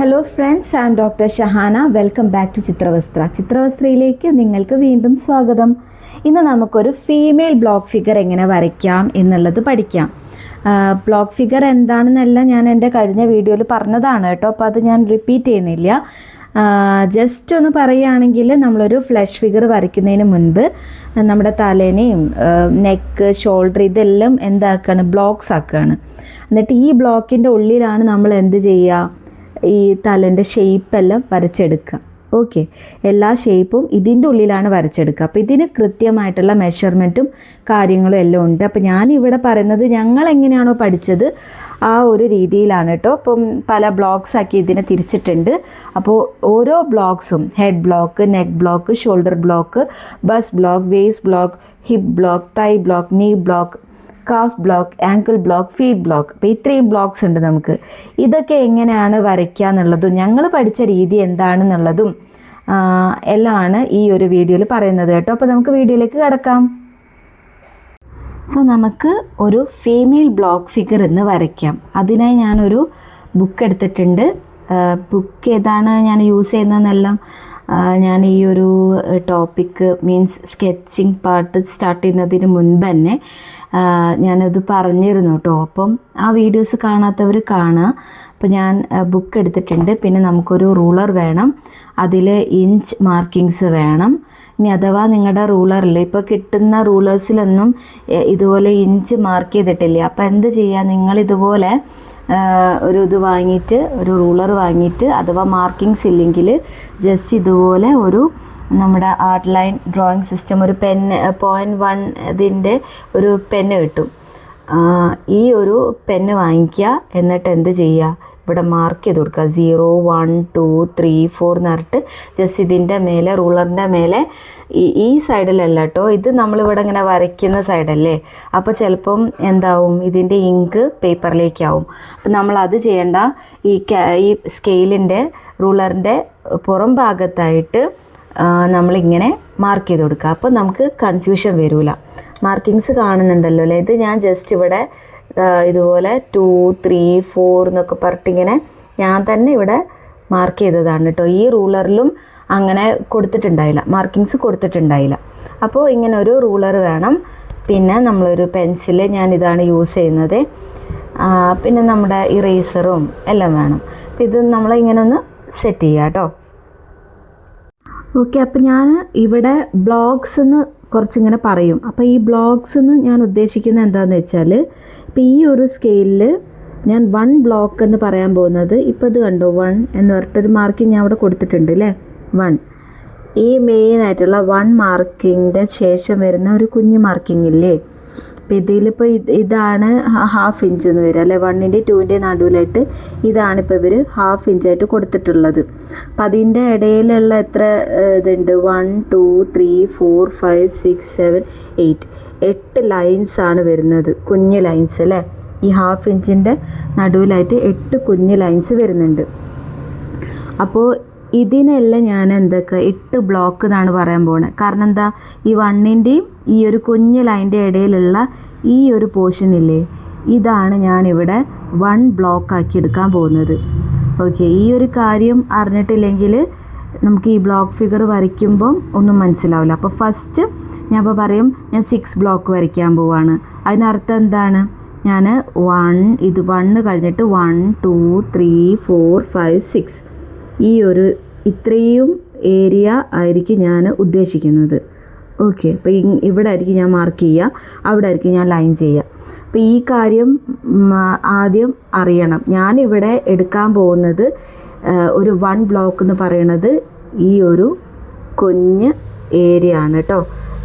Hello friends, I am doctor Shahana. Welcome back to ചിത്രവസ്ത്രയിലേക്ക് നിങ്ങൾക്ക് വീണ്ടും സ്വാഗതം. ഇന്ന് നമുക്കൊരു ഫീമെയിൽ ബ്ലോക്ക് ഫിഗർ എങ്ങനെ വരയ്ക്കാം എന്നുള്ളത് പഠിക്കാം. ബ്ലോക്ക് ഫിഗർ എന്താണെന്നല്ല ഞാൻ എൻ്റെ കഴിഞ്ഞ വീഡിയോയിൽ പറഞ്ഞതാണ് കേട്ടോ, അപ്പോൾ അത് ഞാൻ റിപ്പീറ്റ് ചെയ്യുന്നില്ല. ജസ്റ്റ് ഒന്ന് പറയുകയാണെങ്കിൽ, നമ്മളൊരു ഫ്ലഷ് ഫിഗർ വരയ്ക്കുന്നതിന് മുൻപ് നമ്മുടെ തലേനെയും നെക്ക്, ഷോൾഡർ ഇതെല്ലാം എന്താക്കുകയാണ്, ബ്ലോക്സ് ആക്കുകയാണ്. എന്നിട്ട് ഈ ബ്ലോക്കിൻ്റെ ഉള്ളിലാണ് നമ്മൾ എന്ത് ചെയ്യുക, ഈ തലേൻ്റെ ഷേപ്പെല്ലാം വരച്ചെടുക്കുക. ഓക്കെ, എല്ലാ ഷേപ്പും ഇതിൻ്റെ ഉള്ളിലാണ് വരച്ചെടുക്കുക. അപ്പോൾ ഇതിന് കൃത്യമായിട്ടുള്ള മെഷർമെൻറ്റും കാര്യങ്ങളും എല്ലാം ഉണ്ട്. അപ്പോൾ ഞാനിവിടെ പറയുന്നത് ഞങ്ങൾ എങ്ങനെയാണോ പഠിച്ചത് ആ ഒരു രീതിയിലാണ് കേട്ടോ. അപ്പം പല ബ്ലോക്സ് ആക്കി ഇതിനെ തിരിച്ചിട്ടുണ്ട്. അപ്പോൾ ഓരോ ബ്ലോക്സും head block, neck block, shoulder block, bust block, waist block, hip block, thigh block, knee block, calf block, ankle block, feet block. അപ്പോൾ ഇത്രയും ബ്ലോക്സ് ഉണ്ട് നമുക്ക്. ഇതൊക്കെ എങ്ങനെയാണ് വരയ്ക്കുക എന്നുള്ളതും ഞങ്ങൾ പഠിച്ച രീതി എന്താണെന്നുള്ളതും എല്ലാമാണ് ഈ ഒരു വീഡിയോയിൽ പറയുന്നത് കേട്ടോ. അപ്പോൾ നമുക്ക് വീഡിയോയിലേക്ക് കിടക്കാം. സോ നമുക്ക് ഒരു ഫീമെയിൽ ബ്ലോക്ക് ഫിഗർ ഇന്ന് വരയ്ക്കാം. അതിനായി ഞാനൊരു ബുക്ക് എടുത്തിട്ടുണ്ട്. ബുക്ക് ഏതാണ് ഞാൻ യൂസ് ചെയ്യുന്നതെന്നെല്ലാം ഞാൻ ഈ ഒരു topic means sketching part start ചെയ്യുന്നതിന് മുൻപ് തന്നെ ഞാനത് പറഞ്ഞിരുന്നു കേട്ടോ. അപ്പം ആ വീഡിയോസ് കാണാത്തവർ കാണുക. അപ്പോൾ ഞാൻ ബുക്ക് എടുത്തിട്ടുണ്ട്. പിന്നെ നമുക്കൊരു റൂളർ വേണം, അതിൽ ഇഞ്ച് മാർക്കിങ്സ് വേണം. ഇനി അഥവാ നിങ്ങളുടെ റൂളറിൽ ഇപ്പോൾ കിട്ടുന്ന റൂളേഴ്സിലൊന്നും ഇതുപോലെ ഇഞ്ച് മാർക്ക് ചെയ്തിട്ടില്ല. അപ്പോൾ എന്ത് ചെയ്യുക, നിങ്ങളിതുപോലെ ഇത് വാങ്ങിയിട്ട്, ഒരു റൂളർ വാങ്ങിയിട്ട്, അഥവാ മാർക്കിങ്സ് ഇല്ലെങ്കിൽ ജസ്റ്റ് ഇതുപോലെ ഒരു നമ്മുടെ ആർട്ട് ലൈൻ ഡ്രോയിങ് സിസ്റ്റം ഒരു പെന്ന് 0.1 ഇതിൻ്റെ ഒരു പെന്ന് കിട്ടും. ഈ ഒരു പെന്ന് വാങ്ങിക്കുക. എന്നിട്ട് എന്ത് ചെയ്യുക, ഇവിടെ മാർക്ക് ചെയ്ത് കൊടുക്കുക. 0, 1, 2, 3, 4 എന്ന് പറഞ്ഞിട്ട് ജസ്റ്റ് ഇതിൻ്റെ മേലെ, റൂളറിൻ്റെ മേലെ, ഈ സൈഡിലല്ല കേട്ടോ, ഇത് നമ്മളിവിടെ ഇങ്ങനെ വരയ്ക്കുന്ന സൈഡല്ലേ. അപ്പോൾ ചിലപ്പം എന്താവും, ഇതിൻ്റെ ഇങ്ക് പേപ്പറിലേക്കാവും. അപ്പം നമ്മളത് ചെയ്യേണ്ട. ഈ സ്കെയിലിൻ്റെ, റൂളറിൻ്റെ പുറം ഭാഗത്തായിട്ട് നമ്മളിങ്ങനെ മാർക്ക് ചെയ്ത് കൊടുക്കുക. അപ്പോൾ നമുക്ക് കൺഫ്യൂഷൻ വരില്ല. മാർക്കിങ്സ് കാണുന്നുണ്ടല്ലോ അല്ലേ. ഇത് ഞാൻ ജസ്റ്റ് ഇവിടെ ഇതുപോലെ 2, 3, 4 എന്നൊക്കെ പറഞ്ഞിട്ടിങ്ങനെ ഞാൻ തന്നെ ഇവിടെ മാർക്ക് ചെയ്തതാണ് കേട്ടോ. ഈ റൂളറിലും അങ്ങനെ കൊടുത്തിട്ടുണ്ടായില്ല, മാർക്കിങ്സ് കൊടുത്തിട്ടുണ്ടായില്ല. അപ്പോൾ ഇങ്ങനെ ഒരു റൂളർ വേണം. പിന്നെ നമ്മളൊരു പെൻസിൽ, ഞാൻ ഇതാണ് യൂസ് ചെയ്യുന്നത്. പിന്നെ നമ്മുടെ ഇറേസറും എല്ലാം വേണം. അപ്പോൾ ഇത് നമ്മളിങ്ങനെ ഒന്ന് സെറ്റ് ചെയ്യുക കേട്ടോ. ഓക്കെ, അപ്പോൾ ഞാൻ ഇവിടെ ബ്ലോക്സ് എന്ന് കുറച്ചിങ്ങനെ പറയും. അപ്പോൾ ഈ ബ്ലോക്സ് എന്ന് ഞാൻ ഉദ്ദേശിക്കുന്നത് എന്താണെന്ന് വെച്ചാൽ, ഇപ്പോൾ ഈ ഒരു സ്കെയിലിൽ ഞാൻ 1 ബ്ലോക്ക് എന്ന് പറയാൻ പോകുന്നത്, ഇപ്പോൾ ഇത് കണ്ടോ, 1 എന്ന് പറഞ്ഞിട്ടൊരു മാർക്കിങ് ഞാൻ അവിടെ കൊടുത്തിട്ടുണ്ട് അല്ലേ, 1. ഈ മെയിനായിട്ടുള്ള 1 മാർക്കിങ്ങിൻ്റെ ശേഷം വരുന്ന ഒരു കുഞ്ഞു മാർക്കിംഗ് ഇല്ലേ. അപ്പോൾ ഇതിലിപ്പോൾ ഇതാണ് 1/2 ഇഞ്ച് എന്ന് വരിക അല്ലേ. 1ൻ്റെ 2ൻ്റെ നടുവിലായിട്ട് ഇതാണിപ്പോൾ ഇവർ 1/2 ഇഞ്ചായിട്ട് കൊടുത്തിട്ടുള്ളത്. അപ്പം അതിൻ്റെ ഇടയിലുള്ള എത്ര ഇതുണ്ട്, 1, 2, 3, 4, 5, 6, 7, 8 ലൈൻസാണ് വരുന്നത്, കുഞ്ഞ് ലൈൻസ് അല്ലേ. ഈ 1/2 ഇഞ്ചിൻ്റെ നടുവിലായിട്ട് 8 കുഞ്ഞ് ലൈൻസ് വരുന്നുണ്ട്. അപ്പോൾ ഇതിനെല്ലാം ഞാൻ എന്തൊക്കെ 8 ബ്ലോക്ക് എന്നാണ് പറയാൻ പോകുന്നത്. കാരണം എന്താ, ഈ 1ൻ്റെയും ഈ ഒരു കുഞ്ഞ് ലൈൻ്റെ ഇടയിലുള്ള ഈ ഒരു പോർഷൻ ഇല്ലേ, ഇതാണ് ഞാനിവിടെ 1 ബ്ലോക്ക് ആക്കി എടുക്കാൻ പോകുന്നത്. ഓക്കെ, ഈ ഒരു കാര്യം അറിഞ്ഞിട്ടില്ലെങ്കിൽ നമുക്ക് ഈ ബ്ലോക്ക് ഫിഗർ വരയ്ക്കുമ്പം ഒന്നും മനസ്സിലാവില്ല. അപ്പോൾ ഫസ്റ്റ് ഞാൻ ഇപ്പോൾ പറയും, ഞാൻ 6 ബ്ലോക്ക് വരയ്ക്കാൻ പോവാണ്. അതിനർത്ഥം എന്താണ്, ഞാൻ 1 കഴിഞ്ഞിട്ട് 1, 2, 3, 4, 5, 6 ഈ ഒരു ഇത്രയും ഏരിയ ആയിരിക്കും ഞാൻ ഉദ്ദേശിക്കുന്നത്. ഓക്കെ, അപ്പോൾ ഇവിടെ ആയിരിക്കും ഞാൻ മാർക്ക് ചെയ്യുക, അവിടെ ആയിരിക്കും ഞാൻ ലൈൻ ചെയ്യുക. അപ്പോൾ ഈ കാര്യം ആദ്യം അറിയണം. ഞാനിവിടെ എടുക്കാൻ പോകുന്നത് ഒരു 1 ബ്ലോക്ക് എന്ന് പറയണത് ഈ ഒരു കുഞ്ഞ് ഏരിയ ആണ് കേട്ടോ.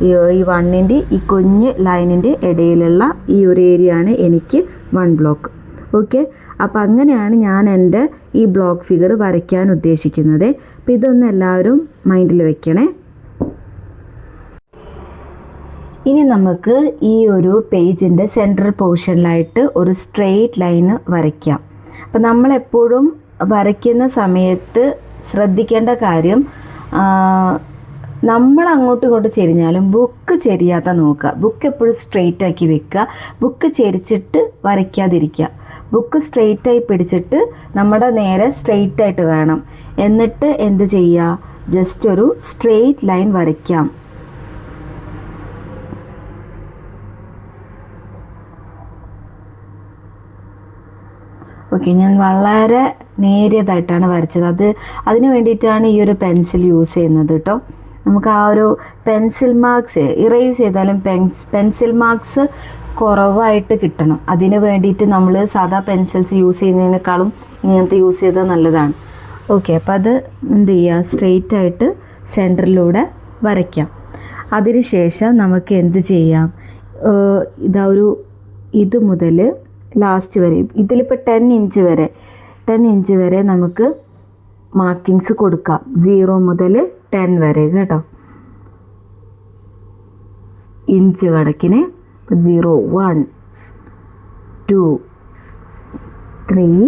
ഈ 1ൻ്റെ ഈ കുഞ്ഞ് ലൈനിൻ്റെ ഇടയിലുള്ള ഈ ഒരു ഏരിയ ആണ് എനിക്ക് 1 ബ്ലോക്ക്. ഓക്കെ, അപ്പോൾ അങ്ങനെയാണ് ഞാൻ എൻ്റെ ഈ ബ്ലോക്ക് ഫിഗർ വരയ്ക്കാൻ ഉദ്ദേശിക്കുന്നത്. അപ്പോൾ ഇതൊന്ന് എല്ലാവരും മൈൻഡിൽ വെക്കണേ. ഇനി നമുക്ക് ഈ ഒരു പേജിൻ്റെ സെൻട്രൽ പോർഷനിലായിട്ട് ഒരു സ്ട്രെയിറ്റ് ലൈന് വരയ്ക്കാം. അപ്പോൾ നമ്മളെപ്പോഴും വരയ്ക്കുന്ന സമയത്ത് ശ്രദ്ധിക്കേണ്ട കാര്യം, നമ്മൾ അങ്ങോട്ടും ഇങ്ങോട്ടും ചെരിഞ്ഞാലും ബുക്ക് ചെരിയാത്ത നോക്കുക. ബുക്ക് എപ്പോഴും സ്ട്രെയിറ്റ് ആക്കി വെക്കുക, ബുക്ക് ചെരിച്ചിട്ട് വരയ്ക്കാതിരിക്കുക. ബുക്ക് സ്ട്രെയിറ്റായി പിടിച്ചിട്ട് നമ്മുടെ നേരെ സ്ട്രെയിറ്റായിട്ട് വേണം. എന്നിട്ട് എന്ത് ചെയ്യുക, ജസ്റ്റ് ഒരു സ്ട്രെയിറ്റ് ലൈൻ വരയ്ക്കാം. ഓക്കെ, ഞാൻ വളരെ നേരിയതായിട്ടാണ് വരച്ചത്. അതിന് വേണ്ടിയിട്ടാണ് ഈ ഒരു പെൻസിൽ യൂസ് ചെയ്യുന്നത് കേട്ടോ. നമുക്ക് ആ ഒരു പെൻസിൽ മാർക്സ് ഇറേസ് ചെയ്താലും പെൻസിൽ മാർക്സ് കുറവായിട്ട് കിട്ടണം. അതിന് വേണ്ടിയിട്ട് നമ്മൾ സാധാ പെൻസിൽസ് യൂസ് ചെയ്യുന്നതിനേക്കാളും ഇങ്ങനത്തെ യൂസ് ചെയ്താൽ നല്ലതാണ്. ഓക്കെ, അപ്പോൾ അത് എന്ത് ചെയ്യുക, സ്ട്രെയിറ്റ് ആയിട്ട് സെൻറ്ററിലൂടെ വരയ്ക്കാം. അതിനുശേഷം നമുക്ക് എന്ത് ചെയ്യാം, ഇത് മുതൽ ലാസ്റ്റ് വരെ, ഇതിലിപ്പോൾ 10 ഇഞ്ച് വരെ നമുക്ക് മാർക്കിങ്സ് കൊടുക്കാം. 0 മുതൽ 10 വരെ കേട്ടോ, ഇഞ്ച് കണക്കിന്. 0, 1, 2, 3,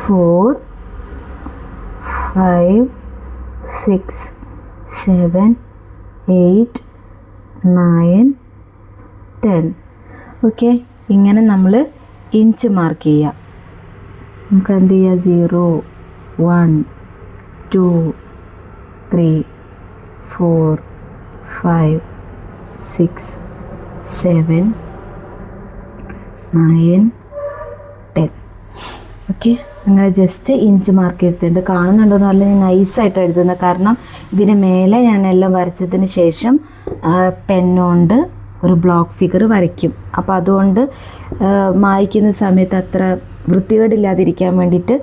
4, 5, 6, 7, 8, 9, 10. ഓക്കെ, ഇങ്ങനെ നമ്മൾ ഇഞ്ച് മാർക്ക് ചെയ്യുക. നമുക്ക് എന്ത് ചെയ്യുക, 0, 1, 2, 3, 4, 5, 6, 7, 9, 10. ഓക്കെ, അങ്ങനെ ജസ്റ്റ് ഇഞ്ച് മാർക്ക് ചെയ്തിട്ടുണ്ട്. കാണുന്നുണ്ടോയെന്ന് പറഞ്ഞാൽ ഞാൻ നൈസായിട്ട് എഴുതുന്നത്, കാരണം ഇതിന് മേലെ ഞാൻ എല്ലാം വരച്ചതിന് ശേഷം പെന്നുകൊണ്ട് ഒരു ബ്ലോക്ക് ഫിഗർ വരയ്ക്കും. അപ്പോൾ അതുകൊണ്ട് മായ്ക്കുന്ന സമയത്ത് അത്ര വൃത്തികേടില്ലാതിരിക്കാൻ വേണ്ടിയിട്ട്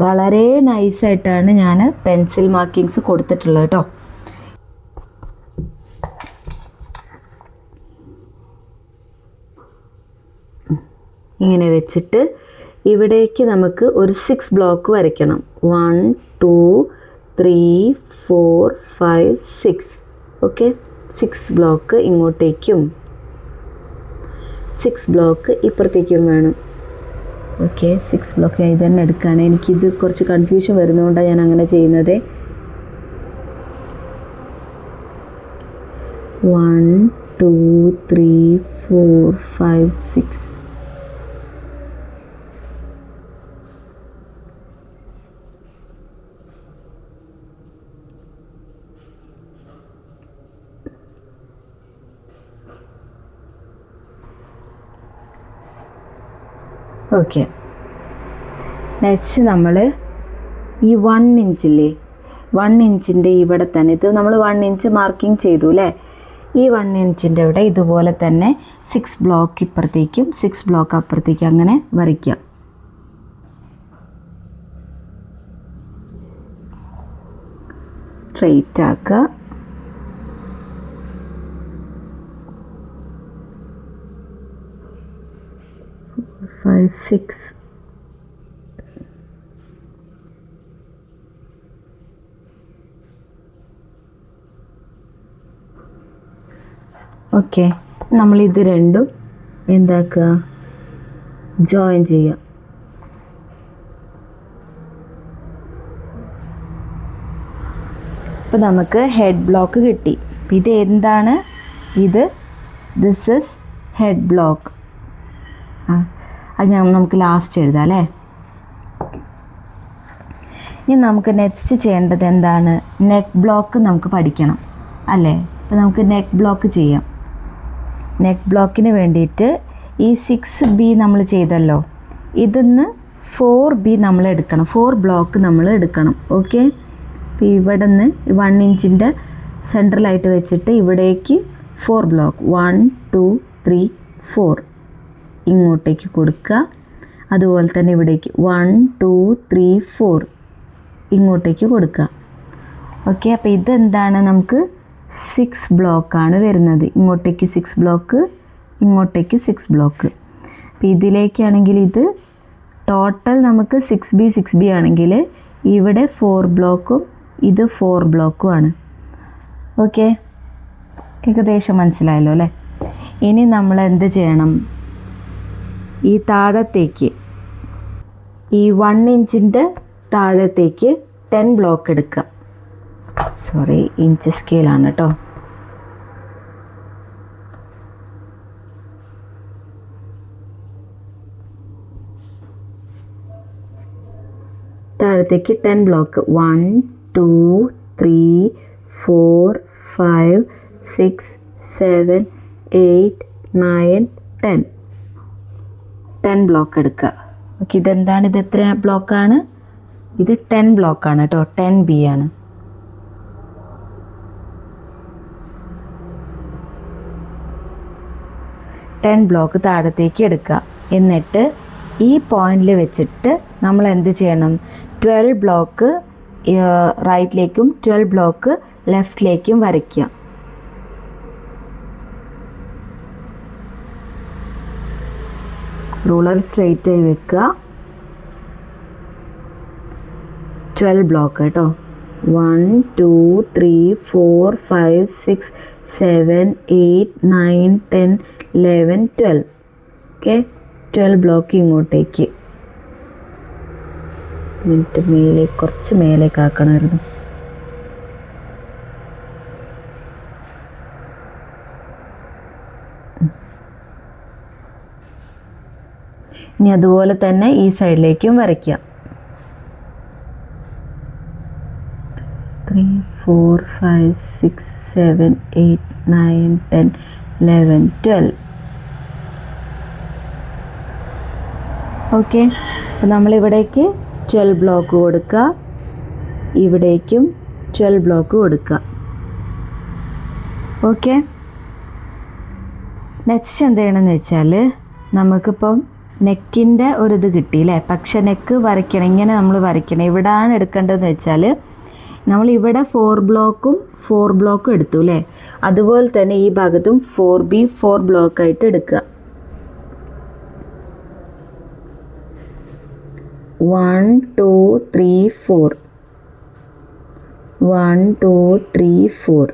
വളരെ നൈസായിട്ടാണ് ഞാൻ പെൻസിൽ മാർക്കിങ്സ് കൊടുത്തിട്ടുള്ളത് കേട്ടോ. ഇങ്ങനെ വെച്ചിട്ട് ഇവിടേക്ക് നമുക്ക് ഒരു 6 ബ്ലോക്ക് വരയ്ക്കണം. 1, 2, 3, 4, 5, 6. ഓക്കെ, 6 ബ്ലോക്ക് ഇങ്ങോട്ടേക്കും 6 ബ്ലോക്ക് ഇപ്പുറത്തേക്കും വേണം. ഓക്കെ, 6 ബ്ലോക്ക് ഞാൻ ഇതന്നെ എടുക്കുകയാണ്. എനിക്കിത് കുറച്ച് കൺഫ്യൂഷൻ വരുന്നതുകൊണ്ടാണ് ഞാൻ അങ്ങനെ ചെയ്യുന്നത്. 1, 2, 3, 4, 5, 6. ഓക്കെ, നെക്സ്റ്റ് നമ്മൾ ഈ 1 ഇഞ്ചില്ലേ, 1 ഇഞ്ചിൻ്റെ ഇവിടെ തന്നെ, ഇത് നമ്മൾ 1 ഇഞ്ച് മാർക്കിംഗ് ചെയ്തു അല്ലേ, ഈ 1 ഇഞ്ചിൻ്റെ ഇവിടെ ഇതുപോലെ തന്നെ 6 ബ്ലോക്ക് ഇപ്പുറത്തേക്കും 6 ബ്ലോക്ക് അപ്പുറത്തേക്കും അങ്ങനെ വരയ്ക്കുക. സ്ട്രെയിറ്റ് ആക്കുക. Five, 6. ഓക്കെ, നമ്മളിത് രണ്ടും എന്താക്കുക, ജോയിൻ ചെയ്യുക. അപ്പോൾ നമുക്ക് ഹെഡ് ബ്ലോക്ക് കിട്ടി. ഇത് എന്താണ്, ദിസ് ഇസ് ഹെഡ് ബ്ലോക്ക്. അത് നമുക്ക് ലാസ്റ്റ് എഴുതാം അല്ലേ. ഇനി നമുക്ക് നെക്സ്റ്റ് ചെയ്യേണ്ടത് എന്താണ്, നെക്ക് ബ്ലോക്ക് നമുക്ക് പഠിക്കണം അല്ലേ. അപ്പോൾ നമുക്ക് നെക്ക് ബ്ലോക്ക് ചെയ്യാം. നെക്ക് ബ്ലോക്കിന് വേണ്ടിയിട്ട് ഈ 6B നമ്മൾ ചെയ്തല്ലോ, ഇതിന്ന് 4B നമ്മൾ എടുക്കണം, 4 ബ്ലോക്ക് നമ്മൾ എടുക്കണം. ഓക്കെ, അപ്പോൾ ഇവിടെ നിന്ന് 1 ഇഞ്ചിൻ്റെ സെൻട്രലായിട്ട് വെച്ചിട്ട് ഇവിടേക്ക് 4 ബ്ലോക്ക് 1, 2, 3, 4 ഇങ്ങോട്ടേക്ക് കൊടുക്കുക. അതുപോലെ തന്നെ ഇവിടേക്ക് 1, 2, 3, 4 ഇങ്ങോട്ടേക്ക് കൊടുക്കുക. ഓക്കെ, അപ്പോൾ ഇതെന്താണ്, നമുക്ക് 6 ബ്ലോക്കാണ് വരുന്നത്. ഇങ്ങോട്ടേക്ക് 6 ബ്ലോക്ക്, ഇങ്ങോട്ടേക്ക് 6 ബ്ലോക്ക്. അപ്പോൾ ഇതിലേക്കാണെങ്കിൽ ഇത് ടോട്ടൽ നമുക്ക് 6B ആണെങ്കിൽ ഇവിടെ 4 ബ്ലോക്കും ഇത് 4 ബ്ലോക്കുമാണ്. ഓക്കെ, ഏകദേശം മനസ്സിലായല്ലോ അല്ലേ. ഇനി നമ്മൾ എന്ത് ചെയ്യണം, ഈ താഴത്തേക്ക് ഈ 1 ഇഞ്ചിൻ്റെ താഴത്തേക്ക് 10 ബ്ലോക്ക് എടുക്കുക. സോറി, ഇഞ്ച് സ്കെയിലാണ് കേട്ടോ. താഴത്തേക്ക് 10 ബ്ലോക്ക് 1 2 3 4 5 6 7 8 9 10 ബ്ലോക്ക് എടുക്കുക. ഓക്കെ, ഇതെന്താണ്, ഇത് എത്ര ബ്ലോക്കാണ്? ഇത് 10 ബ്ലോക്കാണ് കേട്ടോ, 10B ആണ്. ബ്ലോക്ക് താഴത്തേക്ക് എടുക്കുക. എന്നിട്ട് ഈ പോയിന്റിൽ വെച്ചിട്ട് നമ്മൾ എന്ത് ചെയ്യണം? 12 ബ്ലോക്ക് റൈറ്റിലേക്കും 12 ബ്ലോക്ക് ലെഫ്റ്റിലേക്കും വരയ്ക്കുക. റൂളർ സ്ട്രെയിറ്റ് ആയി വെക്കുക. 12 ബ്ലോക്ക് കേട്ടോ. 1 2 3 4 5 6 7 8 9 10 11 12. ഓക്കെ, 12 ബ്ലോക്ക് ഇങ്ങോട്ടേക്ക്. എന്നിട്ട് കുറച്ച് മേലേക്ക് ആക്കണമായിരുന്നു. ഇനി അതുപോലെ തന്നെ ഈ സൈഡിലേക്കും വരയ്ക്കുക. 3 4 5 6 7 8 9 10 11 12. ഓക്കെ, അപ്പോൾ നമ്മളിവിടേക്ക് 12 ബ്ലോക്ക് കൊടുക്കുക, ഇവിടേക്കും 12 ബ്ലോക്ക് കൊടുക്കുക. ഓക്കെ, നെക്സ്റ്റ് എന്ത് ചെയ്യണമെന്ന് വെച്ചാൽ, നമുക്കിപ്പം നെക്കിൻ്റെ ഒരിത് കിട്ടിയില്ലേ, പക്ഷെ നെക്ക് വരയ്ക്കണം. ഇങ്ങനെ നമ്മൾ വരയ്ക്കണം. ഇവിടെയാണ് എടുക്കേണ്ടതെന്ന് വെച്ചാൽ, നമ്മളിവിടെ 4 ബ്ലോക്കും എടുത്തു അല്ലേ, അതുപോലെ തന്നെ ഈ ഭാഗത്തും 4B 4 ബ്ലോക്കായിട്ട് എടുക്കുക. 1 2 3 4 1 2 3 4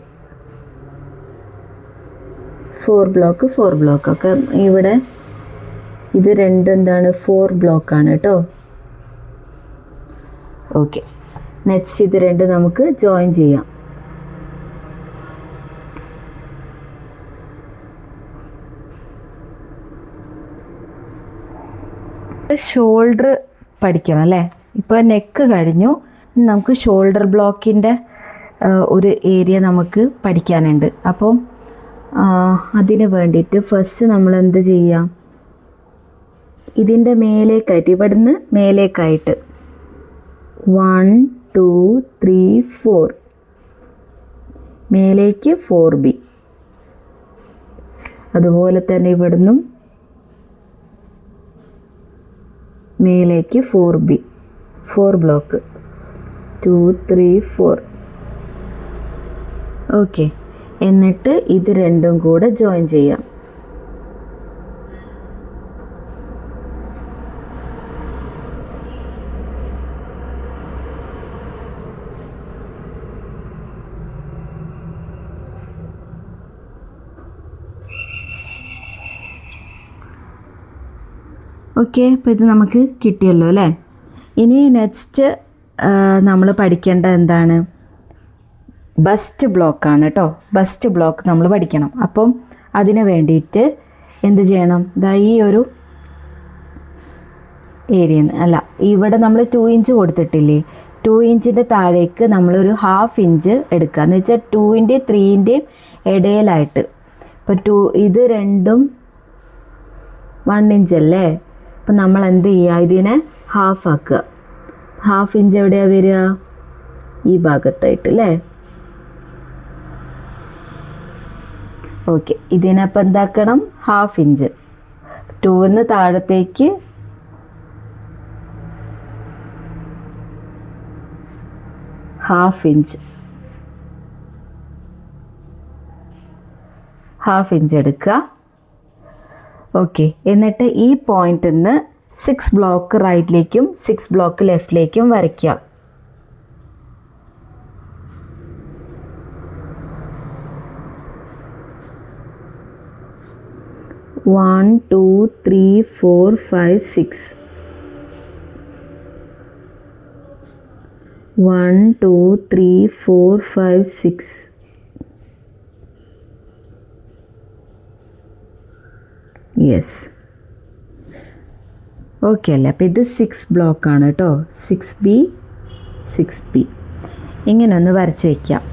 4 ബ്ലോക്ക് ഒക്കെ ഇവിടെ. ഇത് രണ്ടും എന്താണ്? 4 ബ്ലോക്കാണ് കേട്ടോ. ഓക്കെ, നെക്സ്റ്റ് ഇത് രണ്ട് നമുക്ക് ജോയിൻ ചെയ്യാം. ഷോൾഡർ പഠിക്കണം അല്ലേ. ഇപ്പോൾ നെക്ക് കഴിഞ്ഞു, നമുക്ക് ഷോൾഡർ ബ്ലോക്കിൻ്റെ ഒരു ഏരിയ നമുക്ക് പഠിക്കാനുണ്ട്. അപ്പം അതിന് വേണ്ടിയിട്ട് ഫസ്റ്റ് നമ്മൾ എന്ത് ചെയ്യാം? ഇതിൻ്റെ മേലേക്കായിട്ട്, ഇവിടുന്ന് മേലേക്കായിട്ട് 1 2 3 4 മേലേക്ക് 4B, അതുപോലെ തന്നെ ഇവിടുന്നും മേലേക്ക് 4B 4 ബ്ലോക്ക് 2 3 4. ഓക്കെ, എന്നിട്ട് ഇത് രണ്ടും കൂടെ ജോയിൻ ചെയ്യാം. ഓക്കെ, അപ്പോൾ ഇത് നമുക്ക് കിട്ടിയല്ലോ അല്ലേ. ഇനി നെക്സ്റ്റ് നമ്മൾ പഠിക്കേണ്ട എന്താണ്? ബസ്റ്റ് ബ്ലോക്കാണ് കേട്ടോ. ബസ്റ്റ് ബ്ലോക്ക് നമ്മൾ പഠിക്കണം. അപ്പം അതിന് വേണ്ടിയിട്ട് എന്ത് ചെയ്യണം? ഇതാ ഈ ഒരു ഏരിയ അല്ല, ഇവിടെ നമ്മൾ 2 ഇഞ്ച് കൊടുത്തിട്ടില്ലേ, 2 ഇഞ്ചിൻ്റെ താഴേക്ക് നമ്മളൊരു 1/2 ഇഞ്ച് എടുക്കുക. എന്ന് വെച്ചാൽ 2ൻ്റെയും 3ൻ്റെയും ഇടയിലായിട്ട്. ഇപ്പോൾ ഇത് രണ്ടും 1 ഇഞ്ച് അല്ലേ, അപ്പം നമ്മൾ എന്ത് ചെയ്യുക? ഇതിനെ 1/2 ആക്കുക. 1/2 ഇഞ്ച് എവിടെയാണ് വരിക? ഈ ഭാഗത്തായിട്ട് അല്ലേ. ഓക്കെ, ഇതിനപ്പം എന്താക്കണം? 1/2 ഇഞ്ച് 2ന്ന് താഴത്തേക്ക് 1/2 ഇഞ്ച് 1/2 ഇഞ്ച് എടുക്കുക. ഓക്കെ, എന്നിട്ട് ഈ പോയിന്റിൽ നിന്ന് 6 ബ്ലോക്ക് റൈറ്റിലേക്കും 6 ബ്ലോക്ക് ലെഫ്റ്റിലേക്കും വരയ്ക്കുക. One, 2, 3, 4, 5, 6. 1 2 3 4 5 6. Yes. ഓക്കെ അല്ലേ? അപ്പോൾ ഇത് 6 ബ്ലോക്കാണ് കേട്ടോ. 6B 6B ഇങ്ങനെ ഒന്ന് വരച്ച് വയ്ക്കാം.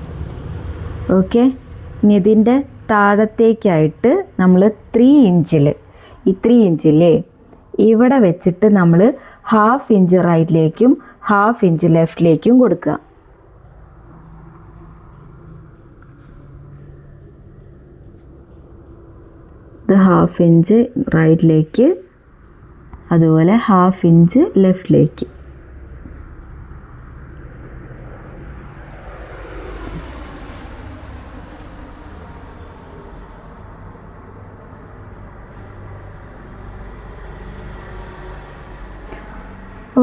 ഓക്കെ. ഇനി ഇതിൻ്റെ താഴത്തേക്കായിട്ട് നമ്മൾ 3 ഇഞ്ചിൽ, ഈ 3 ഇഞ്ചില്ലേ ഇവിടെ വെച്ചിട്ട് നമ്മൾ 1/2 ഇഞ്ച് റൈറ്റിലേക്കും 1/2 ഇഞ്ച് ലെഫ്റ്റിലേക്കും കൊടുക്കുക. ഇത് 1/2 ഇഞ്ച് റൈറ്റിലേക്ക്, അതുപോലെ 1/2 ഇഞ്ച് ലെഫ്റ്റിലേക്ക്.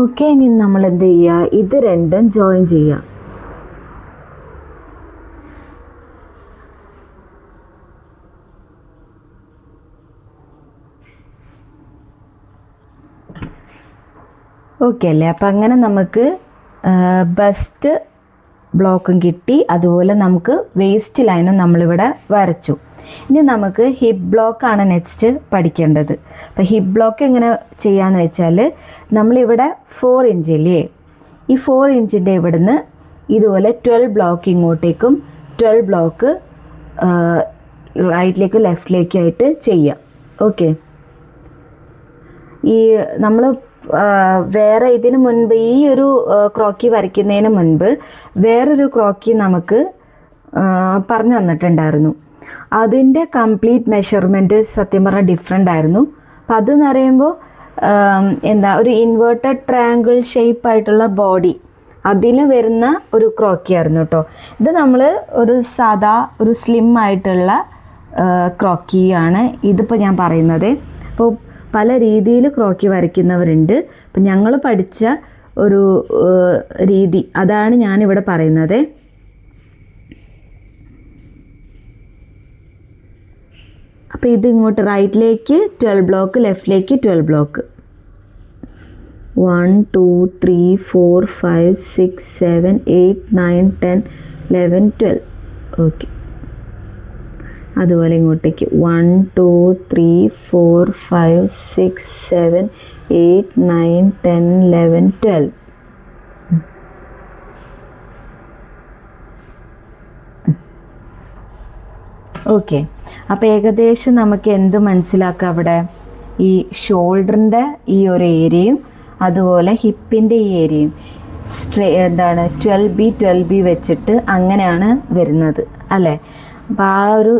ഓക്കെ. ഇനി നമ്മൾ എന്ത് ചെയ്യുക, ഇത് രണ്ടും ജോയിൻ ചെയ്യുക. ഓക്കെ അല്ലേ? അപ്പം അങ്ങനെ നമുക്ക് ബസ്റ്റ് ബ്ലോക്കും കിട്ടി, അതുപോലെ നമുക്ക് വേസ്റ്റ് ലൈനും നമ്മളിവിടെ വരച്ചു. ഇനി നമുക്ക് ഹിപ്പ് ബ്ലോക്കാണ് നെക്സ്റ്റ് പഠിക്കേണ്ടത്. അപ്പോൾ ഹിപ്പ് ബ്ലോക്ക് എങ്ങനെ ചെയ്യാമെന്ന് വെച്ചാൽ, നമ്മളിവിടെ 4 ഇഞ്ചില്ലേ, ഈ 4 ഇഞ്ചിൻ്റെ ഇവിടുന്ന് ഇതുപോലെ 12 ബ്ലോക്ക് ഇങ്ങോട്ടേക്കും 12 ബ്ലോക്ക് റൈറ്റിലേക്കും ലെഫ്റ്റിലേക്കും ആയിട്ട് ചെയ്യാം. ഓക്കെ. ഈ നമ്മൾ വേറെ ഇതിന് മുൻപ് ഈ ഒരു ക്രോക്കി വരയ്ക്കുന്നതിന് മുൻപ് വേറൊരു ക്രോക്കി നമുക്ക് പറഞ്ഞു തന്നിട്ടുണ്ടായിരുന്നു. അതിൻ്റെ കംപ്ലീറ്റ് മെഷർമെൻറ്റ് സത്യം പറഞ്ഞാൽ ഡിഫറെൻ്റ് ആയിരുന്നു. അപ്പം അതെന്ന് പറയുമ്പോൾ എന്താ, ഒരു ഇൻവേർട്ടഡ് ട്രയാങ്കിൾ ഷേപ്പായിട്ടുള്ള ബോഡി അതിൽ വരുന്ന ഒരു ക്രോക്കി ആയിരുന്നു കേട്ടോ. ഇത് നമ്മൾ ഒരു സാധാ ഒരു സ്ലിം ആയിട്ടുള്ള ക്രോക്കിയാണ് ഇതിപ്പോൾ ഞാൻ പറയുന്നത്. അപ്പോൾ പല രീതിയിൽ ക്രോക്കി വരയ്ക്കുന്നവരുണ്ട്. അപ്പം ഞങ്ങൾ പഠിച്ച ഒരു രീതി അതാണ് ഞാനിവിടെ പറയുന്നത്. അപ്പോൾ ഇത് ഇങ്ങോട്ട് റൈറ്റിലേക്ക് 12 ബ്ലോക്ക്, ലെഫ്റ്റിലേക്ക് 12 ബ്ലോക്ക്. 1 2 3 4 5 6 7 8 9 10 11 12. ഓക്കെ. അതുപോലെ ഇങ്ങോട്ടേക്ക് 1 2 3 4 5 6 7 8 9 10 11 12. ഓക്കെ. അപ്പോൾ ഏകദേശം നമുക്ക് എന്ത് മനസ്സിലാക്കാം, അവിടെ ഈ ഷോൾഡറിൻ്റെ ഈ ഒരു ഏരിയയും അതുപോലെ ഹിപ്പിൻ്റെ ഈ ഏരിയയും എന്താണ് 12B വെച്ചിട്ട് അങ്ങനെയാണ് വരുന്നത് അല്ലേ? അപ്പോൾ ആ ഒരു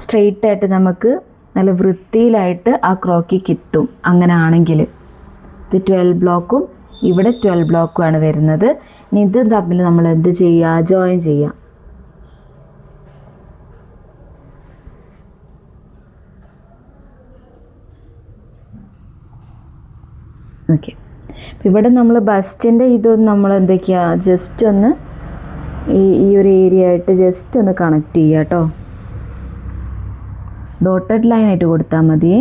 സ്ട്രെയിറ്റ് ആയിട്ട് നമുക്ക് നല്ല വൃത്തിയിലായിട്ട് ആ ക്രോക്കി കിട്ടും. അങ്ങനെ ആണെങ്കിൽ ഇത് 12 ബ്ലോക്കും ഇവിടെ 12 ബ്ലോക്കുമാണ് വരുന്നത്. ഇനി ഇത് തമ്മിൽ നമ്മൾ എന്ത് ചെയ്യുക, ജോയിൻ ചെയ്യാം. ഓക്കെ. ഇവിടെ നമ്മൾ ബസ്റ്റിൻ്റെ ഇതൊന്ന് നമ്മൾ എന്തൊക്കെയാണ് ജസ്റ്റ് ഒന്ന് ഈ ഒരു ഏരിയ ആയിട്ട് ജസ്റ്റ് ഒന്ന് കണക്ട് ചെയ്യുക കേട്ടോ. ഡോട്ടഡ് ലൈൻ ആയിട്ട് കൊടുത്താൽ മതി.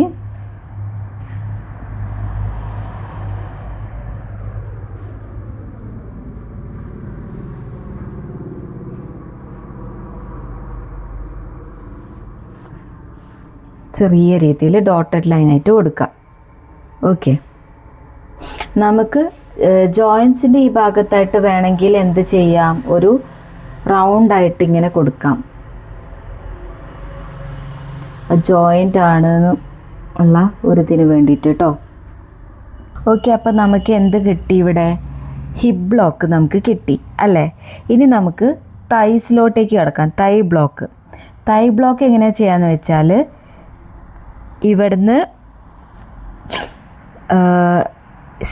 ചെറിയ രീതിയിൽ ഡോട്ടഡ് ലൈൻ ആയിട്ട് കൊടുക്കാം. ഓക്കെ. നമുക്ക് ജോയിൻസിൻ്റെ ഈ ഭാഗത്തായിട്ട് വേണമെങ്കിൽ എന്ത് ചെയ്യാം, ഒരു റൗണ്ടായിട്ട് ഇങ്ങനെ കൊടുക്കാം. ജോയിൻ്റ് ആണ് ഉള്ള ഒരു ഇതിന് വേണ്ടിയിട്ട് കേട്ടോ. ഓക്കെ. അപ്പം നമുക്ക് എന്ത് കിട്ടി, ഇവിടെ ഹിപ്പ് ബ്ലോക്ക് നമുക്ക് കിട്ടി അല്ലേ? ഇനി നമുക്ക് തൈസിലോട്ടേക്ക് കിടക്കാം. തൈ ബ്ലോക്ക് എങ്ങനെയാണ് ചെയ്യാന്ന് വെച്ചാൽ, ഇവിടുന്ന്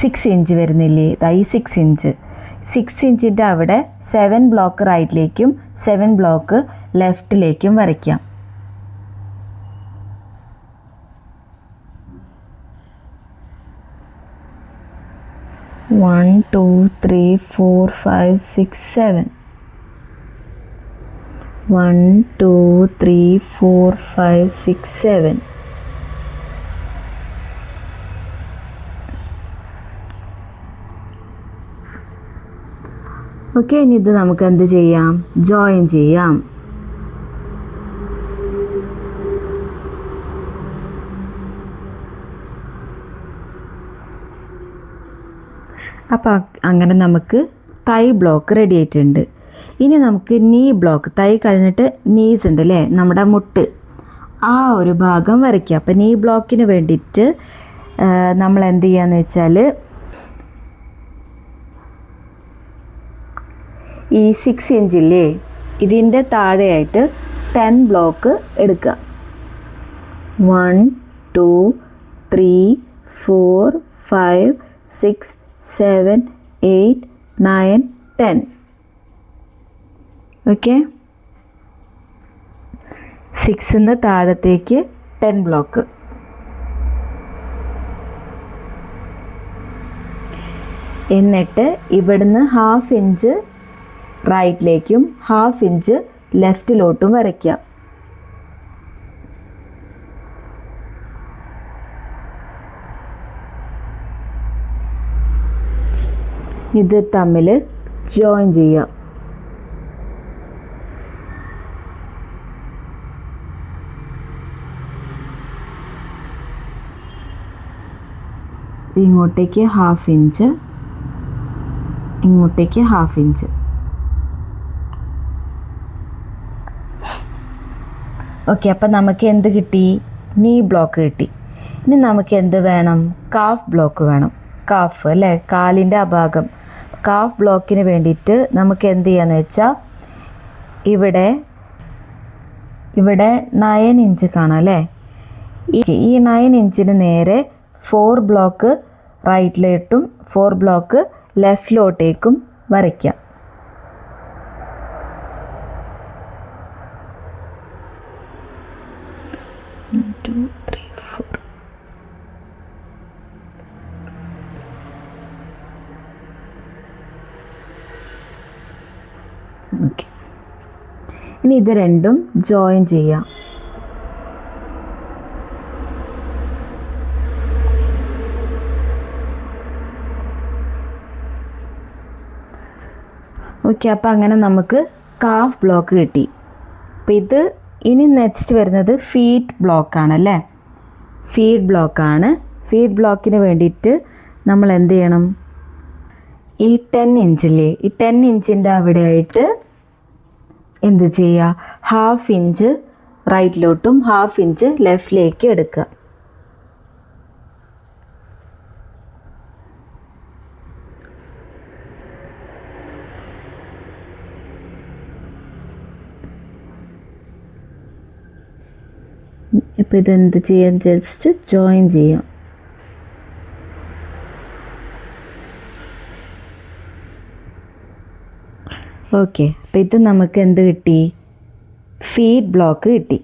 6 ഇഞ്ച് വരുന്നില്ലേ, ഈ 6 ഇഞ്ചിൻ്റെ അവിടെ 7 ബ്ലോക്ക് റൈറ്റിലേക്കും 7 ബ്ലോക്ക് ലെഫ്റ്റിലേക്കും വരയ്ക്കാം. One, 2, 3, 4, 5, 6, 7. 1, 2, 3, 4, 5, 6, 7. ഓക്കെ. ഇനി ഇത് നമുക്ക് എന്ത് ചെയ്യാം, ജോയിൻ ചെയ്യാം. അപ്പോൾ അങ്ങനെ നമുക്ക് തൈ ബ്ലോക്ക് റെഡി ആയിട്ടുണ്ട്. ഇനി നമുക്ക് നീ ബ്ലോക്ക്, തൈ കഴിഞ്ഞിട്ട് നീസ് ഉണ്ട് അല്ലേ, നമ്മുടെ മുട്ട്, ആ ഒരു ഭാഗം വരയ്ക്കുക. അപ്പോൾ നീ ബ്ലോക്കിന് വേണ്ടിയിട്ട് നമ്മൾ എന്ത് ചെയ്യാന്ന് വെച്ചാൽ ഈ 6 ഇഞ്ചില്ലേ ഇതിൻ്റെ താഴെയായിട്ട് 10 ബ്ലോക്ക് എടുക്കുക. 1 2 3 4 5 6 7 8 9 10. ഓക്കെ, 6 താഴത്തേക്ക് 10 ബ്ലോക്ക്. എന്നിട്ട് ഇവിടുന്ന് 1/2 ഇഞ്ച് റൈറ്റിലേക്കും 1/2 ഇഞ്ച് ലെഫ്റ്റിലോട്ടും വരയ്ക്കുക. ഇത് തമ്മിൽ ജോയിൻ ചെയ്യുക. ഇങ്ങോട്ടേക്ക് 1/2 ഇഞ്ച്, ഇങ്ങോട്ടേക്ക് 1/2 ഇഞ്ച്. ഓക്കെ, അപ്പം നമുക്ക് എന്ത് കിട്ടി? നീ ബ്ലോക്ക് കിട്ടി. ഇനി നമുക്ക് എന്ത് വേണം? കാഫ് ബ്ലോക്ക് വേണം. കാഫ് അല്ലേ, കാലിൻ്റെ ആ ഭാഗം. കാഫ് ബ്ലോക്കിന് വേണ്ടിയിട്ട് നമുക്ക് എന്ത് ചെയ്യാന്ന് വെച്ചാൽ ഇവിടെ 9 ഇഞ്ച് കാണാം അല്ലേ. ഈ 9 ഇഞ്ചിന് നേരെ 4 ബ്ലോക്ക് റൈറ്റിലോട്ടും 4 ബ്ലോക്ക് ലെഫ്റ്റിലോട്ടേക്കും വരയ്ക്കാം. ഓക്കെ, ഇനി ഇത് രണ്ടും ജോയിൻ ചെയ്യാം. ഓക്കെ, അപ്പോൾ അങ്ങനെ നമുക്ക് കാഫ് ബ്ലോക്ക് കിട്ടി. അപ്പോൾ ഇത് ഇനി നെക്സ്റ്റ് വരുന്നത് ഫീറ്റ് ബ്ലോക്കാണല്ലേ. ഫീറ്റ് ബ്ലോക്കാണ്. ഫീറ്റ് ബ്ലോക്കിന് വേണ്ടിയിട്ട് നമ്മൾ എന്ത് ചെയ്യണം? ഈ 10 ഇഞ്ചില്ലേ, ഈ 10 ഇഞ്ചിൻ്റെ അവിടെയായിട്ട് എന്ത് ചെയ്യുക? 1/2 ഇഞ്ച് റൈറ്റിലോട്ടും 1/2 ഇഞ്ച് ലെഫ്റ്റിലേക്ക് എടുക്കുക. ഇപ്പോൾ ഇതെന്ത് ചെയ്യാം? ജസ്റ്റ് ജോയിൻ ചെയ്യാം. ഓക്കെ, അപ്പോൾ ഇത് നമുക്ക് എന്ത് കിട്ടി? ഫീറ്റ് ബ്ലോക്ക് കിട്ടി.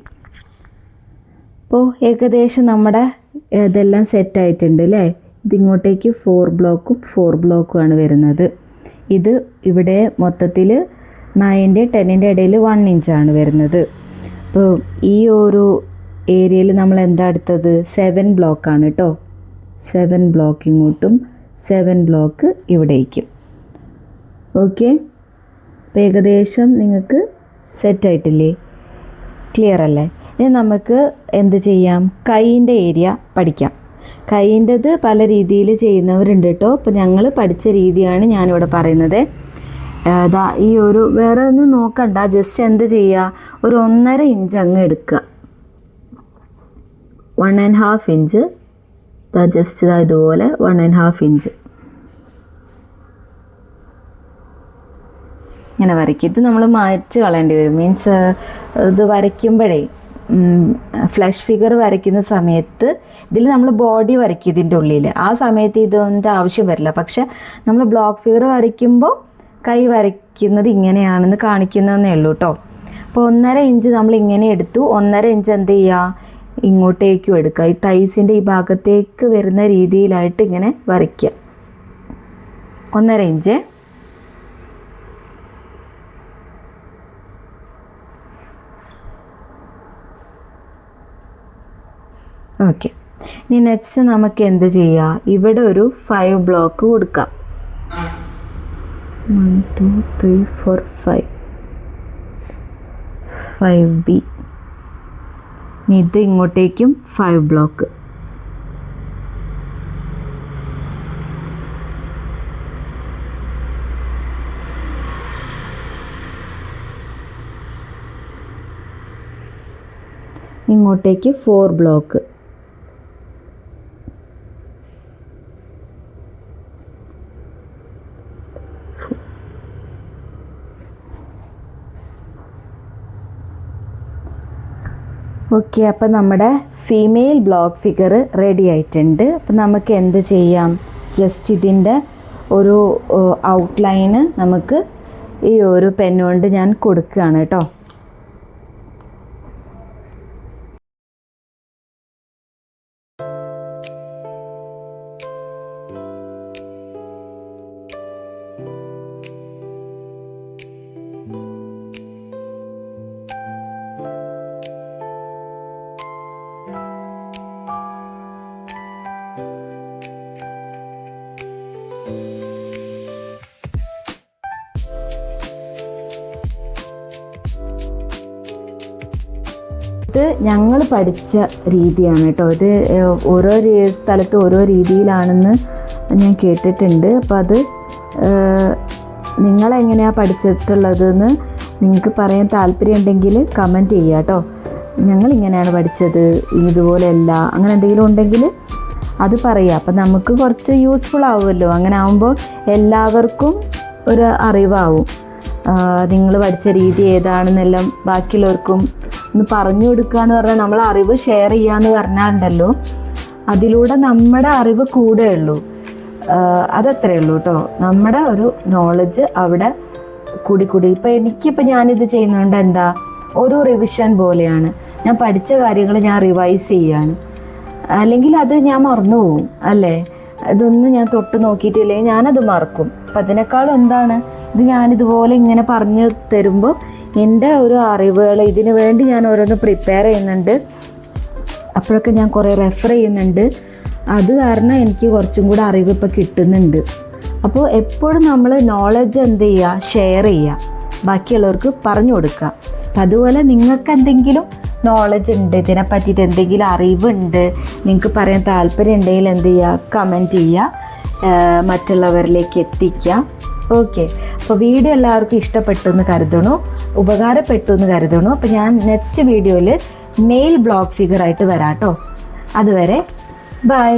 അപ്പോൾ ഏകദേശം നമ്മുടെ ഇതെല്ലാം സെറ്റായിട്ടുണ്ട് അല്ലേ. ഇതിങ്ങോട്ടേക്ക് 4 ബ്ലോക്കും 4 ബ്ലോക്കുമാണ് വരുന്നത്. ഇത് ഇവിടെ മൊത്തത്തിൽ 9ൻ്റെ 10ൻ്റെ ഇടയിൽ 1 ഇഞ്ചാണ് വരുന്നത്. അപ്പോൾ ഈ ഒരു ഏരിയയിൽ നമ്മൾ എന്താ എടുത്തത്? 7 ബ്ലോക്കാണ് കേട്ടോ. 7 ബ്ലോക്ക് ഇങ്ങോട്ടും 7 ബ്ലോക്ക് ഇവിടേക്കും. ഓക്കെ, അപ്പോൾ ഏകദേശം നിങ്ങൾക്ക് സെറ്റായിട്ടില്ലേ? ക്ലിയർ അല്ലേ? ഇനി നമുക്ക് എന്ത് ചെയ്യാം? കൈയിൻ്റെ ഏരിയ പഠിക്കാം. കൈയിൻ്റെത് പല രീതിയിൽ ചെയ്യുന്നവരുണ്ട് കേട്ടോ. അപ്പോൾ ഞങ്ങൾ പഠിച്ച രീതിയാണ് ഞാനിവിടെ പറയുന്നത്. ഈ ഒരു വേറെ ഒന്നും നോക്കണ്ട, ജസ്റ്റ് എന്ത് ചെയ്യുക? ഒരു 1.5 ഇഞ്ച് അങ്ങ് എടുക്കുക. 1.5 ഇഞ്ച് ജസ്റ്റ് ഇതുപോലെ 1.5 ഇഞ്ച് ഇങ്ങനെ വരയ്ക്കും. ഇത് നമ്മൾ മായ്ച്ച് കളയേണ്ടി വരും. മീൻസ് ഇത് വരയ്ക്കുമ്പോഴേ ഫ്ലഷ് ഫിഗർ വരയ്ക്കുന്ന സമയത്ത് ഇതിൽ നമ്മൾ ബോഡി വരയ്ക്കും ഇതിൻ്റെ ഉള്ളിൽ. ആ സമയത്ത് ഇതൊന്നും ആവശ്യം വരില്ല. പക്ഷെ നമ്മൾ ബ്ലോക്ക് ഫിഗർ വരയ്ക്കുമ്പോൾ കൈ വരയ്ക്കുന്നത് ഇങ്ങനെയാണെന്ന് കാണിക്കുന്നതെന്നേ ഉള്ളൂ കേട്ടോ. അപ്പോൾ 1.5 ഇഞ്ച് നമ്മൾ ഇങ്ങനെ എടുത്തു. 1.5 ഇഞ്ച് എന്ത് ചെയ്യുക? ഇങ്ങോട്ടേക്കും എടുക്കുക. ഈ തൈസിൻ്റെ ഈ ഭാഗത്തേക്ക് വരുന്ന രീതിയിലായിട്ട് ഇങ്ങനെ വരയ്ക്കുക. 1.5 ഇഞ്ച്. ഓക്കെ, ഇനി നെക്സ്റ്റ് നമുക്ക് എന്ത് ചെയ്യാം? ഇവിടെ ഒരു 5 ബ്ലോക്ക് കൊടുക്കാം. 1 2 3 4 5 5B. ഇത് ഇങ്ങോട്ടേക്കും 5 ബ്ലോക്ക്. ഇങ്ങോട്ടേക്ക് 4 ബ്ലോക്ക്. ഓക്കെ, അപ്പം നമ്മുടെ ഫീമെയിൽ ബ്ലോക്ക് ഫിഗർ റെഡി ആയിട്ടുണ്ട്. അപ്പം നമുക്ക് എന്ത് ചെയ്യാം, ജസ്റ്റ് ഇതിൻ്റെ ഒരു ഔട്ട്ലൈന് നമുക്ക് ഈ ഒരു പെന്നുകൊണ്ട് ഞാൻ കൊടുക്കുകയാണ് കേട്ടോ. ഇത് ഞങ്ങൾ പഠിച്ച രീതിയാണ് കേട്ടോ. ഇത് ഓരോ സ്ഥലത്ത് ഓരോ രീതിയിലാണെന്ന് ഞാൻ കേട്ടിട്ടുണ്ട്. അപ്പോൾ അത് നിങ്ങളെങ്ങനെയാണ് പഠിച്ചിട്ടുള്ളതെന്ന് നിങ്ങൾക്ക് പറയാൻ താല്പര്യം ഉണ്ടെങ്കിൽ കമൻറ്റ് ചെയ്യുക കേട്ടോ. ഞങ്ങളിങ്ങനെയാണ് പഠിച്ചത്, ഇതുപോലെയല്ല, അങ്ങനെ എന്തെങ്കിലും ഉണ്ടെങ്കിൽ അത് പറയുക. അപ്പം നമുക്ക് കുറച്ച് യൂസ്ഫുൾ ആവുമല്ലോ. അങ്ങനെ ആകുമ്പോൾ എല്ലാവർക്കും ഒരു അറിവാവും. നിങ്ങൾ പഠിച്ച രീതി ഏതാണെന്നെല്ലാം ബാക്കിയുള്ളവർക്കും ഒന്ന് പറഞ്ഞു കൊടുക്കുക എന്ന് പറഞ്ഞാൽ, നമ്മൾ അറിവ് ഷെയർ ചെയ്യാന്ന് പറഞ്ഞാലുണ്ടല്ലോ, അതിലൂടെ നമ്മുടെ അറിവ് കൂടെ ഉള്ളൂ. അതത്രേ ഉള്ളൂ കേട്ടോ. നമ്മുടെ ഒരു നോളജ് അവിടെ കൂടി. ഇപ്പം ഞാനിത് ചെയ്യുന്നതുകൊണ്ട് എന്താ, ഒരു റിവിഷൻ പോലെയാണ്. ഞാൻ പഠിച്ച കാര്യങ്ങൾ ഞാൻ റിവൈസ് ചെയ്യാണ്. അല്ലെങ്കിൽ അത് ഞാൻ മറന്നു പോവും അല്ലേ, ഇതൊന്നും ഞാൻ തൊട്ട് നോക്കിയിട്ടില്ലെങ്കിൽ ഞാനത് മറക്കും. അപ്പം അതിനേക്കാളും എന്താണ്, ഇത് ഞാനിതുപോലെ ഇങ്ങനെ പറഞ്ഞു തരുമ്പോൾ എൻ്റെ ഒരു അറിവുകൾ ഇതിനു വേണ്ടി ഞാൻ ഓരോന്ന് പ്രിപ്പയർ ചെയ്യുന്നുണ്ട്. അപ്പോഴൊക്കെ ഞാൻ കുറേ റെഫർ ചെയ്യുന്നുണ്ട്. അത് കാരണം എനിക്ക് കുറച്ചും കൂടെ അറിവ് ഇപ്പോൾ കിട്ടുന്നുണ്ട്. അപ്പോൾ എപ്പോഴും നമ്മൾ നോളജ് എന്ത് ചെയ്യുക, ഷെയർ ചെയ്യുക, ബാക്കിയുള്ളവർക്ക് പറഞ്ഞു കൊടുക്കുക. അപ്പം അതുപോലെ നിങ്ങൾക്ക് എന്തെങ്കിലും നോളജ് ഉണ്ട്, ഇതിനെ പറ്റിയിട്ട് എന്തെങ്കിലും അറിവുണ്ട്, നിങ്ങൾക്ക് പറയാൻ താല്പര്യം ഉണ്ടെങ്കിൽ എന്ത് ചെയ്യുക, കമൻറ്റ് ചെയ്യുക, മറ്റുള്ളവരിലേക്ക് എത്തിക്കുക. ഓക്കെ, അപ്പോൾ വീഡിയോ എല്ലാവർക്കും ഇഷ്ടപ്പെട്ടു എന്ന് കരുതണു, ഉപകാരപ്പെട്ടു എന്ന് കരുതണു. അപ്പോൾ ഞാൻ നെക്സ്റ്റ് വീഡിയോയിൽ മെയിൽ ബ്ലോക്ക് ഫിഗറായിട്ട് വരാം കേട്ടോ. അതുവരെ ബൈ.